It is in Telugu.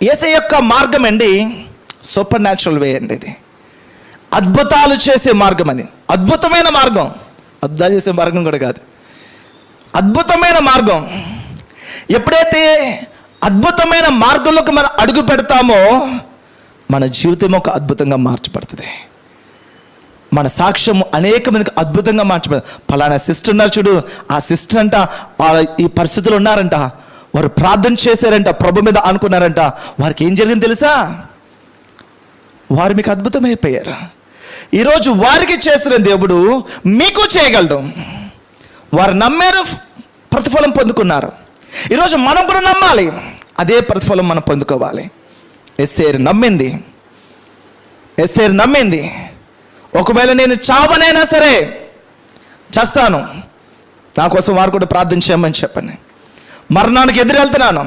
యేసయ్య యొక్క మార్గం అండి సూపర్ న్యాచురల్ వే అండి. ఇది అద్భుతాలు చేసే మార్గం. అది అద్భుతమైన మార్గం, అద్భుతాలు చేసే మార్గం కూడా కాదు, అద్భుతమైన మార్గం. ఎప్పుడైతే అద్భుతమైన మార్గంలోకి మనం అడుగు పెడతామో మన జీవితం ఒక అద్భుతంగా మార్చబడుతుంది. మన సాక్ష్యం అనేక మందికి అద్భుతంగా మార్చబడుతుంది. పలానా సిస్టర్ ఉన్నారు చూడు, ఆ సిస్టర్ అంట ఈ పరిస్థితులు ఉన్నారంట, వారు ప్రార్థన చేశారంట, ప్రభు మీద అనుకున్నారంట, వారికి ఏం జరిగింది తెలుసా? వారు మీకు అద్భుతమైపోయారు. ఈరోజు వారికి చేసిన దేవుడు మీకు చేయగలడు. వారు నమ్మారు, ప్రతిఫలం పొందుకున్నారు. ఈరోజు మనం కూడా నమ్మాలి, అదే ప్రతిఫలం మనం పొందుకోవాలి. ఎస్తేరు నమ్మింది, ఒకవేళ నేను చావనైనా సరే చేస్తాను, నా కోసం వారు కూడా ప్రార్థన చేయమని చెప్పండి. మరణానికి ఎదురెళ్తున్నాను,